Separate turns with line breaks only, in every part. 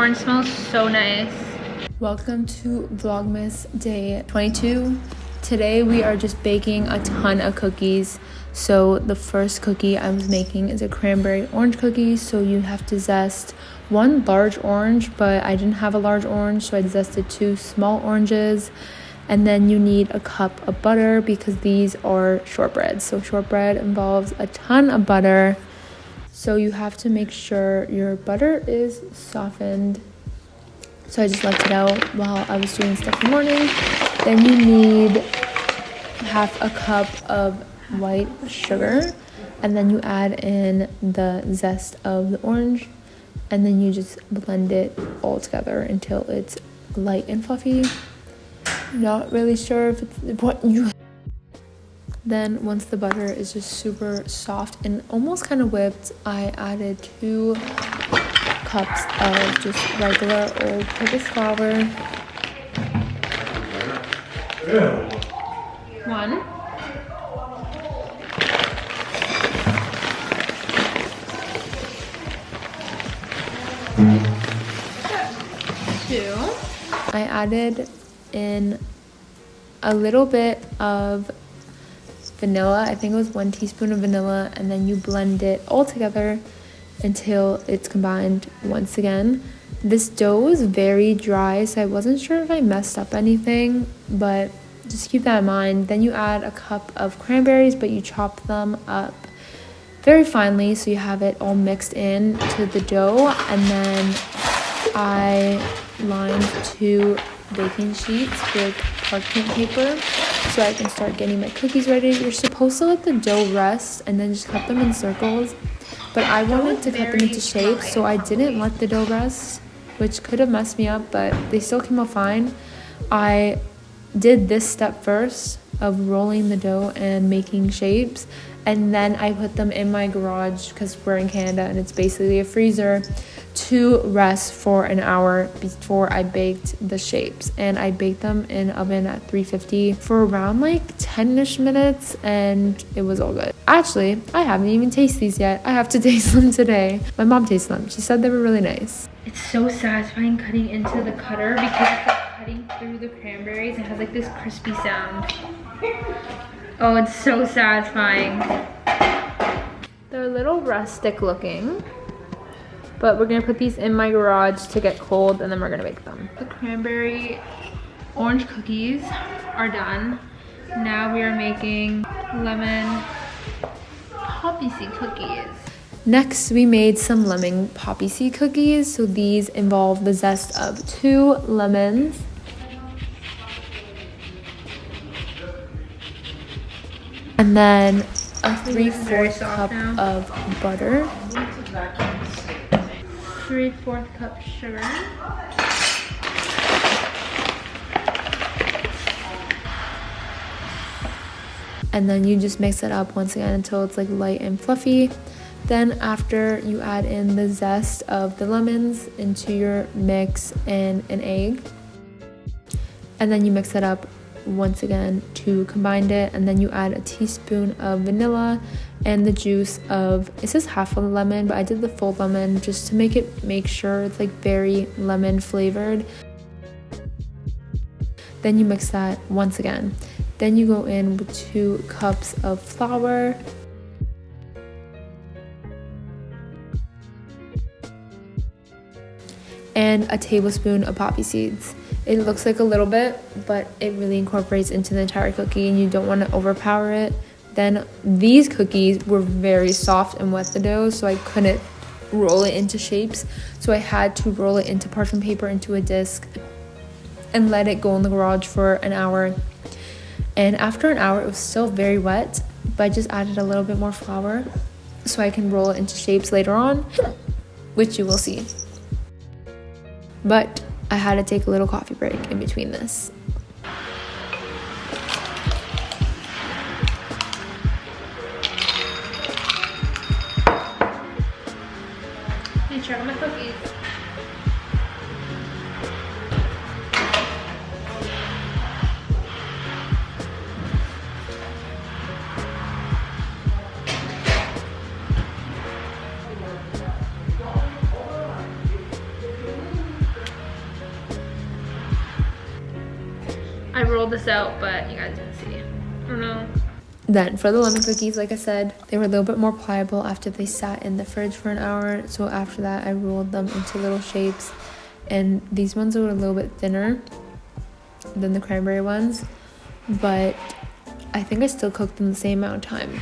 orange smells so nice.
Welcome to Vlogmas day 22. Today we are just baking a ton of cookies. So the first cookie I was making is a cranberry orange cookie. So you have to zest one large orange, but I didn't have a large orange, so I zested 2 small oranges. And then you need a cup of butter because these are shortbread. So shortbread involves a ton of butter. So you have to make sure your butter is softened. So I just left it out while I was doing stuff in the morning. Then you need half a cup of white sugar. And then you add in the zest of the orange. And then you just blend it all together until it's light and fluffy. Not really sure if it's what you... Then once the butter is just super soft and almost kind of whipped, I added 2 cups of just regular all-purpose flour. 1. 2. I added in a little bit of vanilla. I think it was 1 teaspoon of vanilla, and then you blend it all together until it's combined once again. This dough is very dry, so I wasn't sure if I messed up anything, but just keep that in mind. Then you add a cup of cranberries, but you chop them up very finely so you have it all mixed in to the dough. And then I lined 2 baking sheets with parchment paper so I can start getting my cookies ready. You're supposed to let the dough rest and then just cut them in circles, but I wanted to cut them into shapes, so I didn't let the dough rest, which could have messed me up, but they still came out fine. I did this step first of rolling the dough and making shapes, and then I put them in my garage because we're in Canada and it's basically a freezer to rest for an hour before I baked the shapes. And I baked them in oven at 350 for around like 10-ish minutes, and it was all good. Actually, I haven't even tasted these yet. I have to taste them today. My mom tasted them. She said they were really nice. It's so satisfying cutting into the cutter because it's like cutting through the cranberries. It has like this crispy sound. Oh, it's so satisfying. They're a little rustic looking, but we're gonna put these in my garage to get cold, and then we're gonna bake them. The cranberry orange cookies are done. Now we are making lemon poppy seed cookies. Next, we made some lemon poppy seed cookies. So these involve the zest of 2 lemons, and then a 3/4 cup of butter, 3/4 cup sugar, and then you just mix it up once again until it's like light and fluffy. Then after, you add in the zest of the lemons into your mix and an egg, and then you mix it up once again to combine it. And then you add a teaspoon of vanilla and the juice of, it says half a lemon, but I did the full lemon just to make sure it's like very lemon flavored. Then you mix that once again. Then you go in with 2 cups of flour, and a tablespoon of poppy seeds. It looks like a little bit, but it really incorporates into the entire cookie, and you don't want to overpower it. Then these cookies were very soft and wet, the dough, so I couldn't roll it into shapes. So I had to roll it into parchment paper into a disc and let it go in the garage for an hour. And after an hour, it was still very wet, but I just added a little bit more flour so I can roll it into shapes later on, which you will see. But I had to take a little coffee break in between this. Hey, check out my cookies. I rolled this out, but you guys didn't see. I don't know. Then for the lemon cookies, like I said, they were a little bit more pliable after they sat in the fridge for an hour. So after that, I rolled them into little shapes. And these ones were a little bit thinner than the cranberry ones. But I think I still cooked them the same amount of time.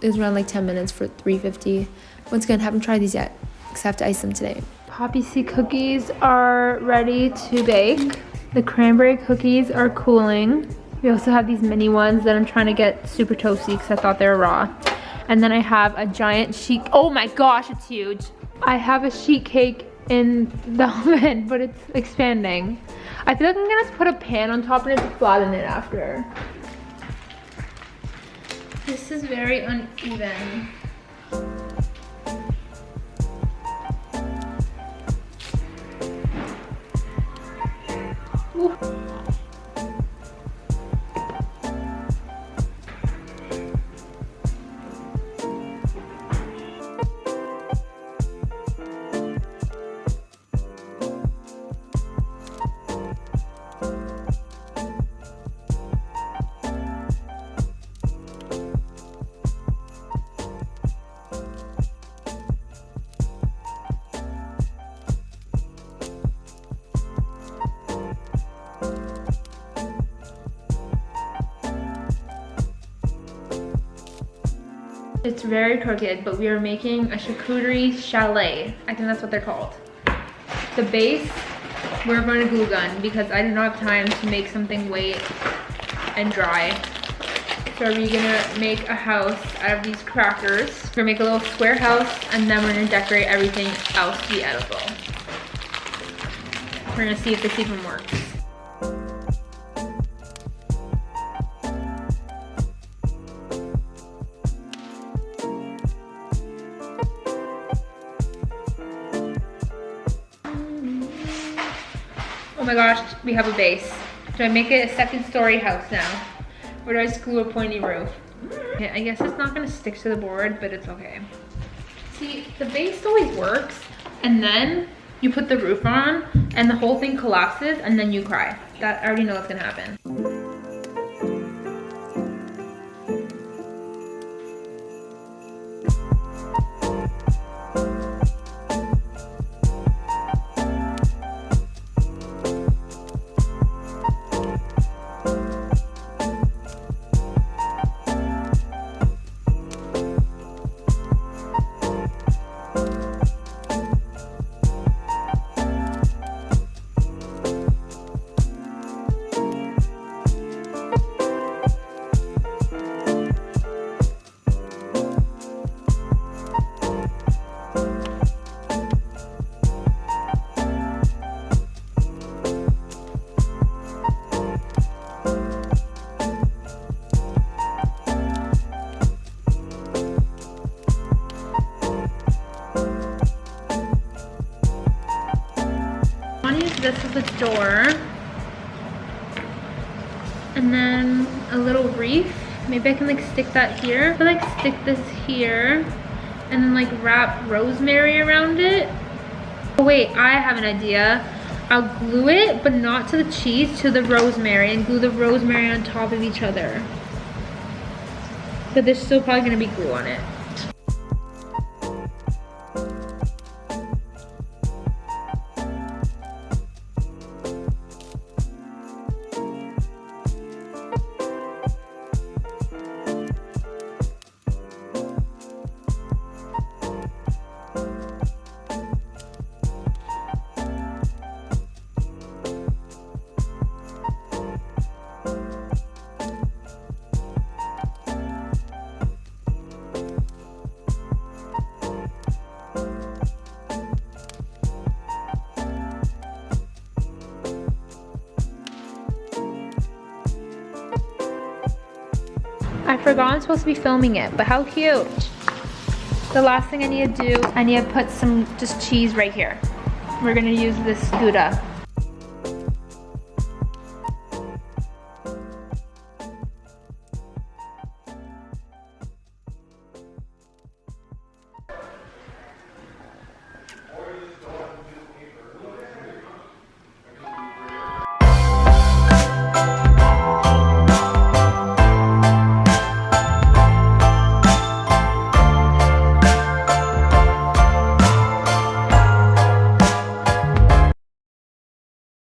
It was around like 10 minutes for 350. Once again, haven't tried these yet, because I have to ice them today. Poppy seed cookies are ready to bake. The cranberry cookies are cooling. We also have these mini ones that I'm trying to get super toasty because I thought they were raw. And then I have a giant sheet, oh my gosh, it's huge. I have a sheet cake in the oven, but it's expanding. I feel like I'm gonna put a pan on top and just flatten it after. This is very uneven. Ooh. It's very crooked, but we are making a charcuterie chalet. I think that's what they're called. The base, we're going to glue gun because I do not have time to make something wait and dry. So we're gonna make a house out of these crackers. We're gonna make a little square house and then we're gonna decorate everything else to be edible. We're gonna see if this even works. Oh my gosh, we have a base. Do I make it a second story house now? Or do I just glue a pointy roof? Okay, I guess it's not gonna stick to the board, but it's okay. See, the base always works, and then you put the roof on, and the whole thing collapses, and then you cry. That, I already know what's gonna happen. This is the door, and then a little wreath. Maybe I can like stick that here. I feel like stick this here and then like wrap rosemary around it. Oh wait, I have an idea. I'll glue it, but not to the cheese, to the rosemary, and glue the rosemary on top of each other. But there's still probably gonna be glue on it. I forgot I'm supposed to be filming it, but how cute. The last thing I need to do, I need to put some just cheese right here. We're gonna use this Gouda.